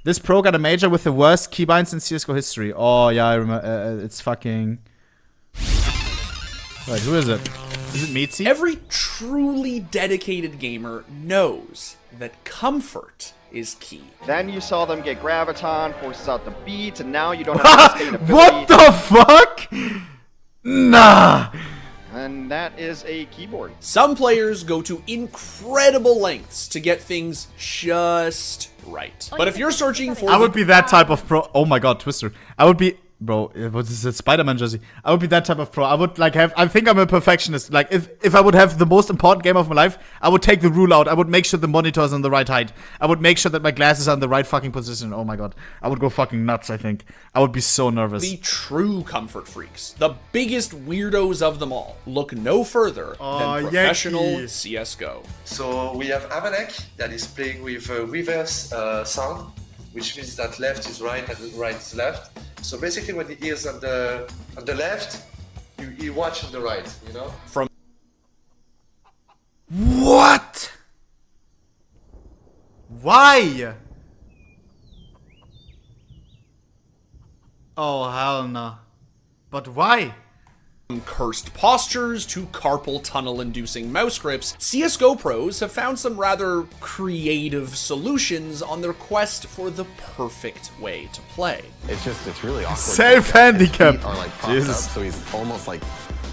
This pro got a major with the worst keybinds in CSGO history. Oh, yeah, I remember. It's fucking... Wait, who is it? Is it Mitzi? Every truly dedicated gamer knows that comfort is key. Then you saw them get Graviton, forces out the beats, and now you don't have sustainability. What the fuck? Nah. And that is a keyboard. Some players go to incredible lengths to get things just right. But if you're searching for... I would be that type of pro. Oh my god, Twister. I would be... Bro, what is it? Spider-Man jersey. I would be that type of pro. I would like have... I think I'm a perfectionist. Like, if I would have the most important game of my life, I would take the rule out. I would make sure the monitor is on the right height. I would make sure that my glasses are in the right fucking position. Oh my god. I would go fucking nuts, I think. I would be so nervous. The true comfort freaks, the biggest weirdos of them all, look no further than professional CSGO. So we have Avanek that is playing with reverse sound, which means that left is right and right is left. So basically when the ears on the left, you watch on the right, you know? From What? Why? Oh, hell no. But why? cursed postures to carpal tunnel-inducing mouse grips, CSGO pros have found some rather creative solutions on their quest for the perfect way to play. It's really awkward. Self-handicap. His feet are like propped up, so he's almost like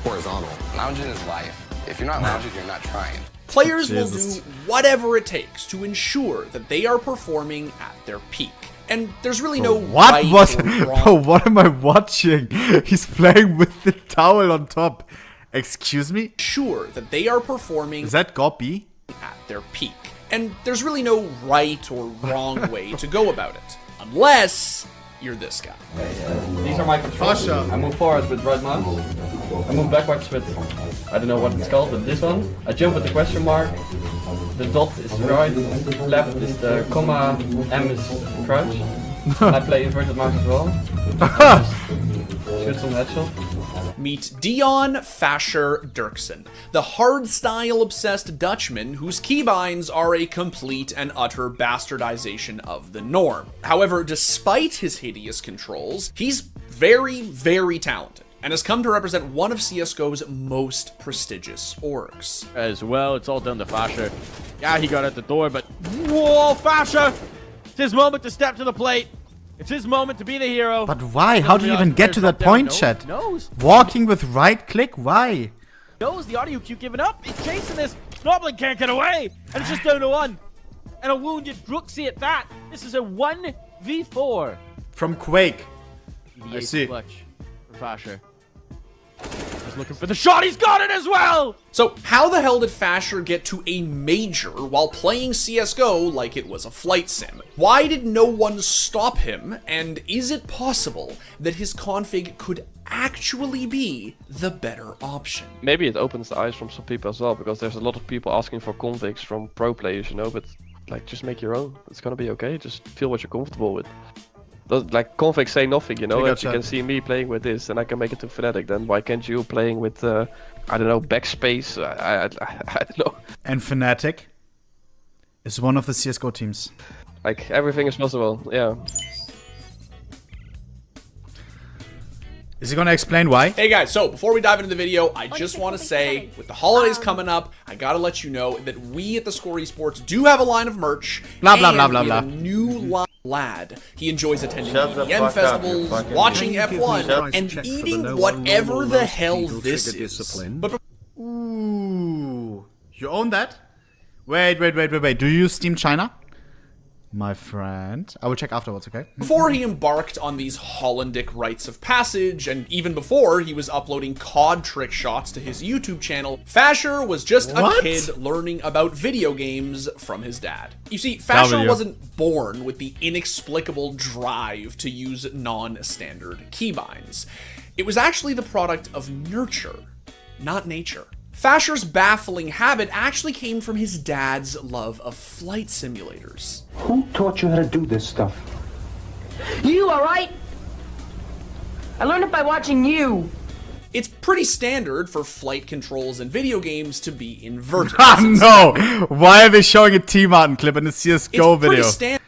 horizontal. Lounging is life. If you're not lounging, you're not trying. Players will do whatever it takes to ensure that they are performing at their peak. And there's really no right or wrong. Bro, what am I watching? He's playing with the towel on top. Excuse me? Sure that they are performing Is that Goppy? at their peak. And there's really no right or wrong way to go about it. Unless you're this guy. These are my controls. I move forward with right mouse. I move backwards with, I don't know what it's called, but this one. I jump with the question mark. The dot is right, left is the comma, M is crouch. I play inverted mouse as well. Shoot some headshot. Meet Dion Fasher Dirksen, the hardstyle-obsessed Dutchman whose keybinds are a complete and utter bastardization of the norm. However, despite his hideous controls, he's very, very talented, and has come to represent one of CSGO's most prestigious orgs. As well, it's all down to Fasher. Yeah, he got out the door, but whoa, Fasher! It's his moment to step to the plate. It's his moment to be the hero. But why? How do you even get to that point, chat? Knows. Walking with right click? Why? Knows the audio cue giving up. He's chasing this. Snobbling can't get away. And it's just down to one. And a wounded Brooksy at that. This is a 1v4. From Quake. The I see. Clutch for Fasher. He's looking for the shot. He's got it as well. So how the hell did Fasher get to a major while playing CSGO like it was a flight sim? Why did no one stop him? And is it possible that his config could actually be the better option? Maybe it opens the eyes from some people as well, because there's a lot of people asking for configs from pro players, you know, but like just make your own. It's gonna be okay. Just feel what you're comfortable with. Like configs say nothing, you know. If you can see me playing with this and I can make it to Fnatic, then why can't you playing with I don't know, backspace? I don't know. And Fnatic is one of the CSGO teams. Like everything is possible, yeah. Is he gonna explain why? Hey guys, so before we dive into the video, I just want to say, with the holidays coming up, I gotta let you know that we at the Score Esports do have a line of merch. Blah, blah, and blah, blah, we have blah. a new line. Lad. He enjoys attending EDM festivals, watching F1, and eating whatever the hell this is. But Ooh. You own that? Wait. Do you use Steam China? My friend. I will check afterwards, okay? before he embarked on these Hollandic rites of passage, and even before he was uploading COD trick shots to his YouTube channel, Fasher was just a kid learning about video games from his dad. You see, Fasher wasn't born with the inexplicable drive to use non-standard keybinds. It was actually the product of nurture, not nature. Fasher's baffling habit actually came from his dad's love of flight simulators. Who taught you how to do this stuff? You, alright? I learned it by watching you. It's pretty standard for flight controls in video games to be inverted. Ah, no! Why are they showing a T-Martin clip in a CSGO video? Pretty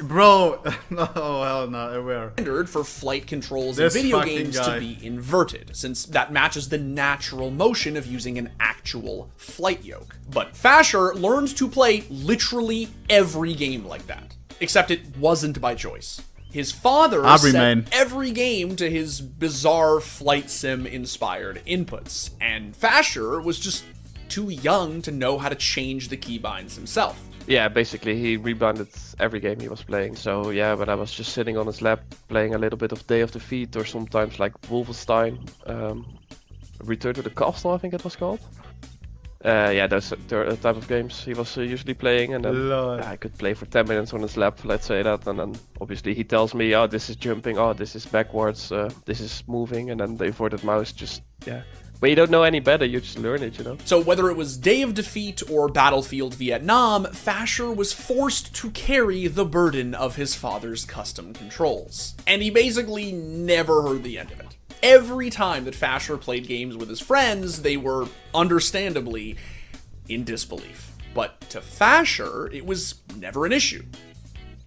Bro, no, hell no, where? Standard for flight controls This in video fucking games guy. to be inverted, since that matches the natural motion of using an actual flight yoke. But Fasher learned to play literally every game like that, except it wasn't by choice. His father set every game to his bizarre flight sim inspired inputs, and Fasher was just too young to know how to change the keybinds himself. Yeah, basically he rebounded every game he was playing. So yeah, when I was just sitting on his lap playing a little bit of Day of Defeat or sometimes like Wolfenstein, Return to the Castle I think it was called. Yeah, those type of games he was usually playing, and then I could play for 10 minutes on his lap, let's say that, and then obviously he tells me, oh, this is jumping, oh, this is backwards, this is moving, and then the inverted mouse just, yeah. But you don't know any better, you just learn it, you know? So whether it was Day of Defeat or Battlefield Vietnam, Fasher was forced to carry the burden of his father's custom controls. And he basically never heard the end of it. Every time that Fasher played games with his friends, they were, understandably, in disbelief. But to Fasher, it was never an issue.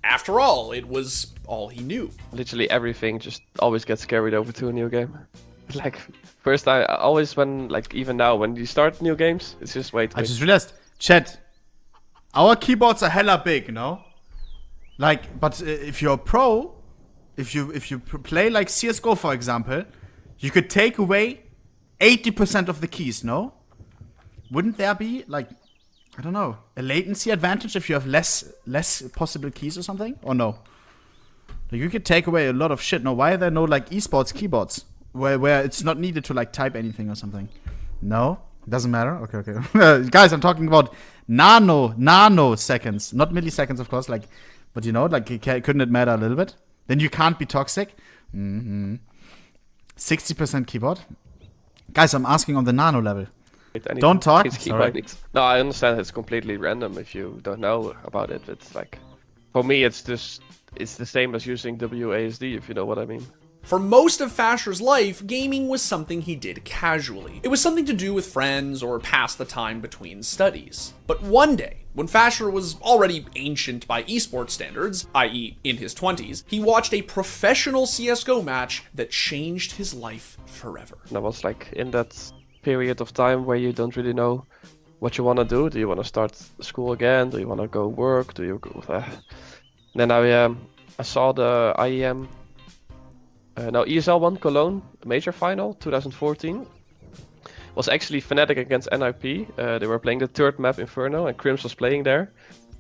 After all, it was all he knew. Literally everything just always gets carried over to a new game. Like, first I always when, like, even now, when you start new games, it's just wait. I just realized, chat, our keyboards are hella big, no? Like, but if you're a pro, if you play like CSGO, for example, you could take away 80% of the keys, no? Wouldn't there be, like, I don't know, a latency advantage if you have less possible keys or something? Or no? Like, you could take away a lot of shit. No, why are there no, like, esports keyboards? Where it's not needed to, like, type anything or something? No? Doesn't matter? Okay. Guys, I'm talking about nanoseconds. Not milliseconds, of course, like, but you know, like, couldn't it matter a little bit? Then you can't be toxic. 60% keyboard. Guys, I'm asking on the nano level. Don't talk. No, I understand it's completely random if you don't know about it. It's like, for me, it's the same as using WASD, if you know what I mean. For most of Fasher's life, gaming was something he did casually. It was something to do with friends or pass the time between studies. But one day, when Fasher was already ancient by esports standards, i.e. in his 20s, he watched a professional CSGO match that changed his life forever. And I was like in that period of time where you don't really know what you want to do. Do you want to start school again? Do you want to go work? Do you go... Then I saw the IEM... ESL 1 Cologne major final 2014 was actually Fnatic against NIP. They were playing the third map Inferno and Crims was playing there.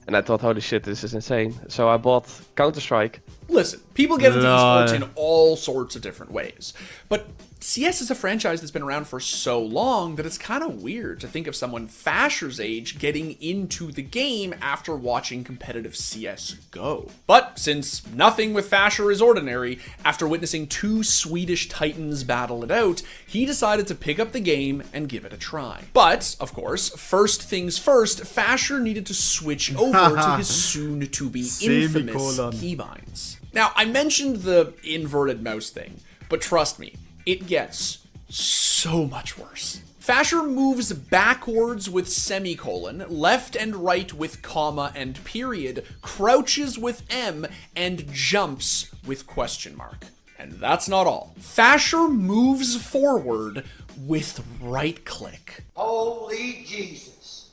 And I thought, holy shit, this is insane. So I bought Counter-Strike. Listen, people get into esports in all sorts of different ways. But CS is a franchise that's been around for so long that it's kind of weird to think of someone Fasher's age getting into the game after watching competitive CSGO. But since nothing with Fasher is ordinary, after witnessing two Swedish titans battle it out, he decided to pick up the game and give it a try. But, of course, first things first, Fasher needed to switch over to his soon-to-be infamous keybinds. Now, I mentioned the inverted mouse thing, but trust me, it gets so much worse. Fasher moves backwards with semicolon, left and right with comma and period, crouches with M, and jumps with question mark. And that's not all. Fasher moves forward with right click. Holy Jesus.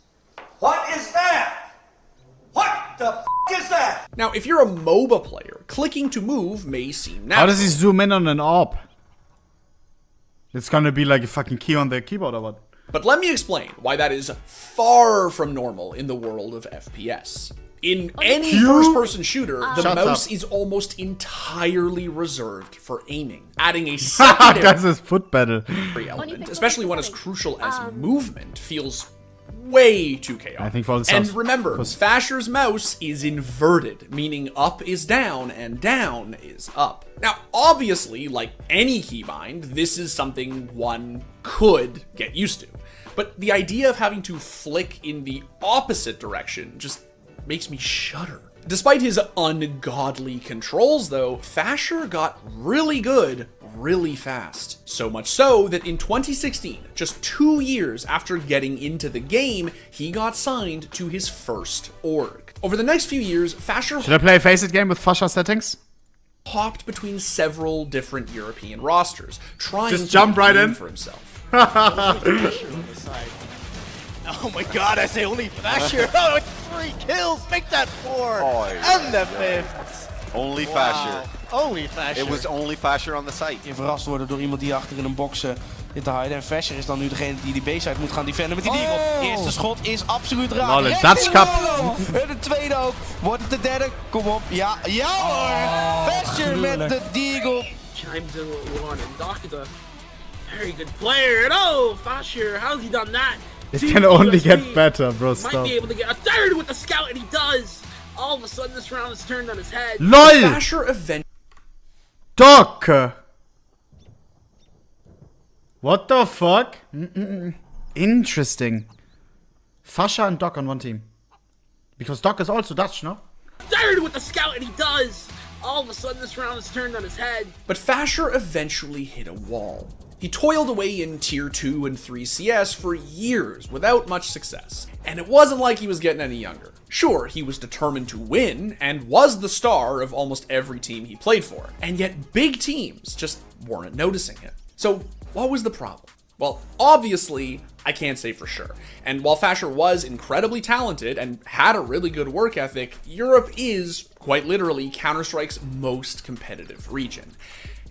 What is that? What the f*** is that? Now, if you're a MOBA player, clicking to move may seem natural. How does he zoom in on an orb? It's gonna be like a fucking key on the keyboard or what? But let me explain why that is far from normal in the world of FPS. In any first-person shooter, the mouse is almost entirely reserved for aiming, adding a secondary That's his foot pedal. element, especially one as crucial as movement, feels way too chaotic. I think for the and remember, Fasher's mouse is inverted, meaning up is down and down is up. Now, obviously, like any keybind, this is something one could get used to. But the idea of having to flick in the opposite direction just makes me shudder. Despite his ungodly controls, though, Fasher got really good really fast. So much so that in 2016, just 2 years after getting into the game, he got signed to his first org. Over the next few years, Fasher Should I play a Face It game with Fasha settings? hopped between several different European rosters, trying Just to jump make a right name in for himself. Oh my god, I say only Fasher. Oh, 3 kills, make that 4. And the 5th. Only Fasher. Only Fasher. It was only Fasher on the site. Je verrast worden door iemand die achter in een box zit te hiden. En Fasher is dan nu degene die B-side moet gaan defenden met die deagle. Eerste schot is absoluut raar. Lol, een Dutch Cup. En de tweede ook. Wordt het de derde? Kom op. Ja, ja hoor. Fasher met de deagle. Chimes in with one and Doc is a very good player. And oh, Fasher, how's he done that? It can only get better, bro. Might Stop. be able to get a third with the scout, and he does. All of a sudden, this round is turned on his head. LOL! Fasher eventually. Doc! What the fuck? Interesting. Fasha and Doc on one team. Because Doc is also Dutch, no? Third with the scout, and he does. All of a sudden, this round is turned on his head. But Fasher eventually hit a wall. He toiled away in Tier 2 and 3 CS for years without much success. And it wasn't like he was getting any younger. Sure, he was determined to win and was the star of almost every team he played for. And yet big teams just weren't noticing him. So what was the problem? Well, obviously, I can't say for sure. And while Fasher was incredibly talented and had a really good work ethic, Europe is, quite literally, Counter-Strike's most competitive region.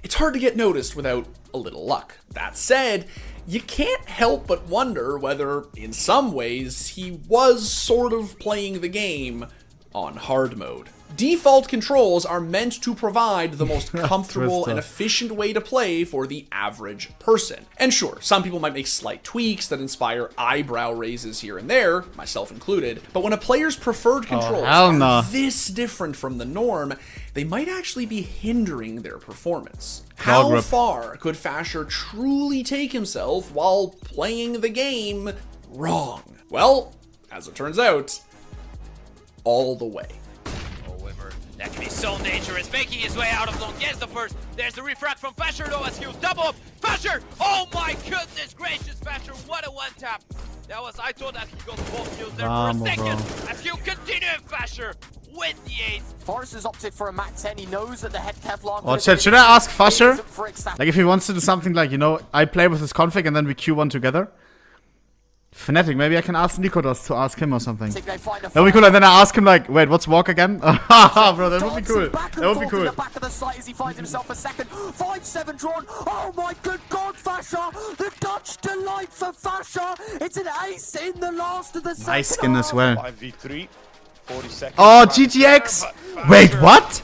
It's hard to get noticed without a little luck. That said, you can't help but wonder whether, in some ways, he was sort of playing the game on hard mode. Default controls are meant to provide the most comfortable and efficient way to play for the average person. And sure, some people might make slight tweaks that inspire eyebrow raises here and there, myself included, but when a player's preferred controls are this different from the norm, they might actually be hindering their performance. How far could Fasher truly take himself while playing the game wrong? Well, as it turns out, all the way. That can be so dangerous, making his way out of long. Gets the first. There's the refrag from Fasher, though, as he'll double up. Fasher! Oh my goodness gracious, Fasher, what a one-tap. That was, I thought that he got both kills there for a second. As he'll continue, Fasher with the ace. Forrest has opted for a Mat 10. He knows that the head Kevlar... Oh, should I ask Fasher? Like, if he wants to do something like, you know, I play with his config and then we Q1 together? Fnatic, maybe I can ask Nikodas to ask him or something. That would be cool, and then I ask him like, wait, what's walk again? Haha, bro, that would be cool. That would be cool. The back of the site as he finds himself a second. 5-7 drawn. Oh my good God, Fasher! The Dutch delight for Fasher! It's an ace in the last of the second. Nice skin as well. 5v3, 40 seconds. Oh, GTX! Wait, what?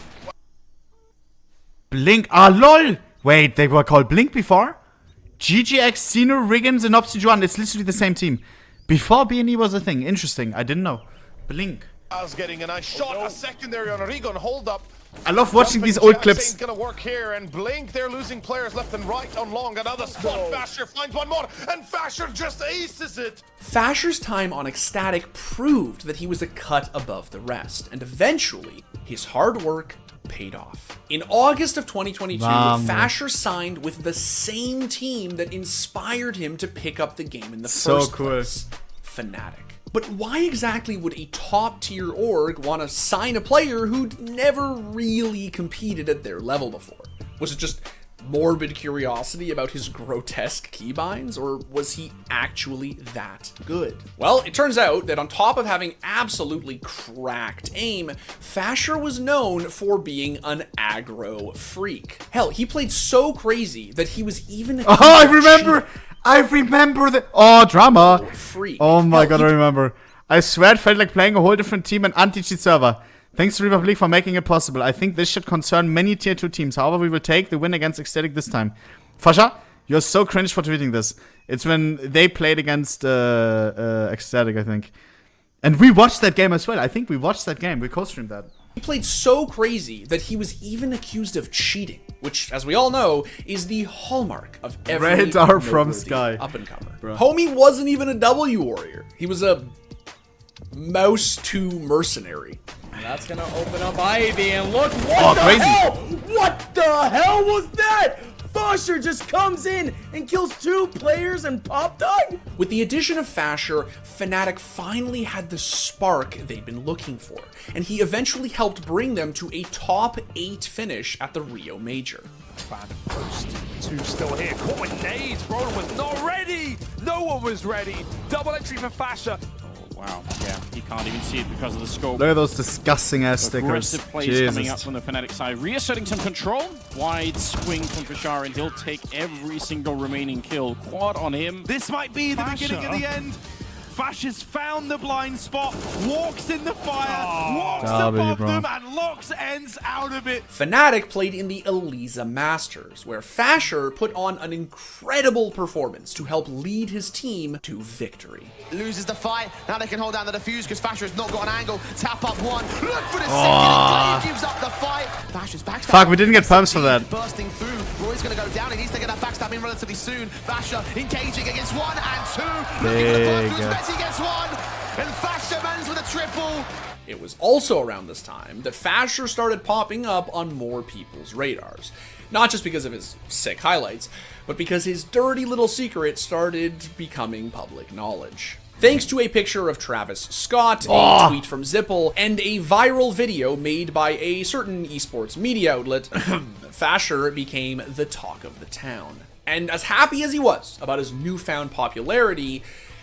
Blink. Ah, lol! Wait, they were called Blink before? GGX, Xeno, Riggins, and Obsidian. It's literally the same team. Before B&E was a thing. Interesting. I didn't know. Blink. I was getting a nice shot, a secondary on Rigon. Hold up. I love watching these old clips. Gonna work here, and Blink, they're losing players left and right on long. Another spot. Fasher finds one more, and Fasher just aces it. Fasher's time on Ecstatic proved that he was a cut above the rest, and eventually, his hard work paid off. In August of 2022, Fasher signed with the same team that inspired him to pick up the game in the first place, Fnatic. But why exactly would a top-tier org want to sign a player who'd never really competed at their level before? Was it just morbid curiosity about his grotesque keybinds, or was he actually that good? Well, it turns out that on top of having absolutely cracked aim, Fasher was known for being an aggro freak. Hell, he played so crazy that he was even I remember the drama. Freak. Oh my god, I remember. I swear it felt like playing a whole different team and anti-cheat server. Thanks to Republic for making it possible. I think this should concern many tier 2 teams. However, we will take the win against Ecstatic this time. Fasha, you're so cringe for tweeting this. It's when they played against Ecstatic, I think. And we watched that game as well. I think we watched that game. We co-streamed that. He played so crazy that he was even accused of cheating, which, as we all know, is the hallmark of every Radar from Sky. Up-and-comer. Homie wasn't even a W warrior. He was a Mouse 2 mercenary. And that's gonna open up Ivy, and look what the hell! What the hell was that? Fasher just comes in and kills 2 players and Pop Dog? With the addition of Fasher, Fnatic finally had the spark they'd been looking for, and he eventually helped bring them to a top 8 finish at the Rio Major. Fan post 2 still here. Caught with nades. Roland was not ready. No one was ready. Double entry for Fasher. Wow, yeah, he can't even see it because of the scope. Look at those disgusting ass stickers. Aggressive plays coming up from the Fnatic side, reasserting some control. Wide swing from Fashar, and he'll take every single remaining kill. Quad on him. This might be the beginning of the end. Fasher's found the blind spot, walks in the fire, walks above them, and locks ends out of it. Fnatic played in the Elisa Masters, where Fasher put on an incredible performance to help lead his team to victory. Loses the fight, now they can hold down the defuse because Fasher has not got an angle. Tap up one, look for the second, Glaive gives up the fight. Fasher's backstab. Fuck, we didn't get pumps for that. Bursting through, Roy's gonna go down, he needs to get that backstab in relatively soon. Fasher engaging against 1 and 2, looking for the blood, he gets 1, and Fasher ends with a triple. It was also around this time that Fasher started popping up on more people's radars. Not just because of his sick highlights, but because his dirty little secret started becoming public knowledge. Thanks to a picture of Travis Scott, a tweet from Zipple, and a viral video made by a certain esports media outlet, Fasher became the talk of the town. And as happy as he was about his newfound popularity,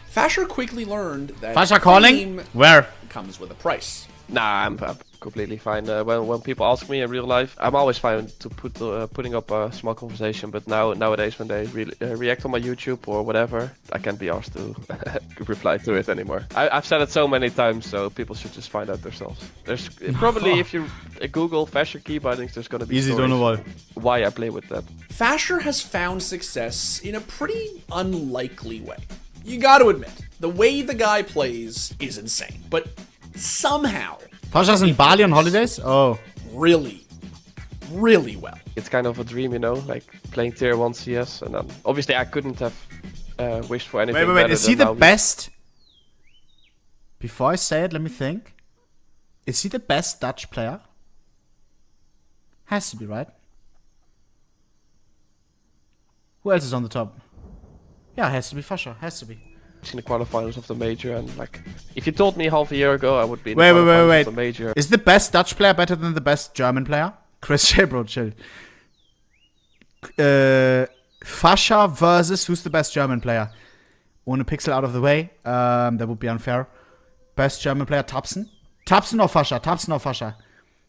Fasher quickly learned that Fasher calling? Where? Comes with a price. Nah, I'm completely fine. When people ask me in real life, I'm always fine to putting up a small conversation. But nowadays, when they react on my YouTube or whatever, I can't be asked to reply to it anymore. I've said it so many times, so people should just find out themselves. There's probably, if you Google Fasher Keybinds, there's gonna be easy. Don't know why I play with that. Fasher has found success in a pretty unlikely way. You gotta admit, the way the guy plays is insane, but somehow Fasher's in Bali on holidays? Oh. Really well. It's kind of a dream, you know, like playing tier 1 CS, and then obviously I couldn't have wished for anything Wait, is he the best? Before I say it, let me think. Is he the best Dutch player? Has to be, right? Who else is on the top? Yeah, has to be Fasher, has to be. In the quarterfinals of the major, and like, if you told me half a year ago, I would be in the quarterfinals of the major. Is the best Dutch player better than the best German player? Chris J, bro, chill. Fasher versus who's the best German player? ohnePixel out of the way. That would be unfair. Best German player, Tapsen. Tapsen or Fasher? Tapsen or Fasher?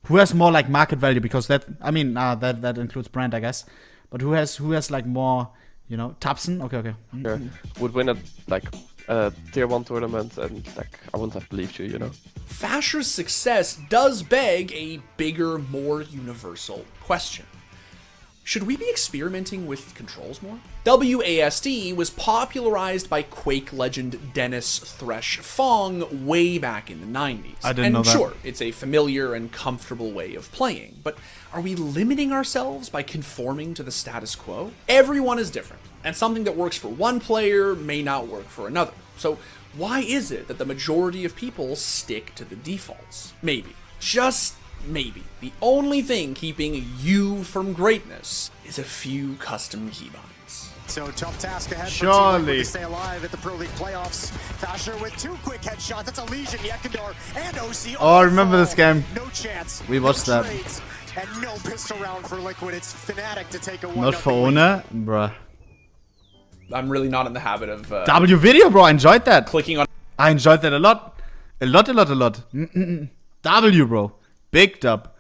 Who has more like market value? Because that, I mean, that includes brand, I guess. But who has like more? You know, Tapsen? Okay. Sure. Would win a tier 1 tournament, and like I wouldn't have believed you, you know. Fasher's success does beg a bigger, more universal question. Should we be experimenting with controls more? WASD was popularized by Quake legend Dennis Thresh Fong way back in the 90s. I didn't know that. And sure, it's a familiar and comfortable way of playing, but are we limiting ourselves by conforming to the status quo? Everyone is different, and something that works for one player may not work for another. So why is it that the majority of people stick to the defaults? Maybe, just maybe, the only thing keeping you from greatness is a few custom keybinds. So tough task ahead Surely. for to stay alive at the Pro League playoffs. Fasher with 2 quick headshots. That's a Legion, Yekindor, and OC. Oh, I remember this game. No chance. We watched that. Trades, and no pistol round for Liquid. It's Fnatic to take a 1-0 Not for Ohne, bruh. I'm really not in the habit of W video, bro. I enjoyed that. Clicking on. I enjoyed that a lot. A lot. W, bro. Big dub.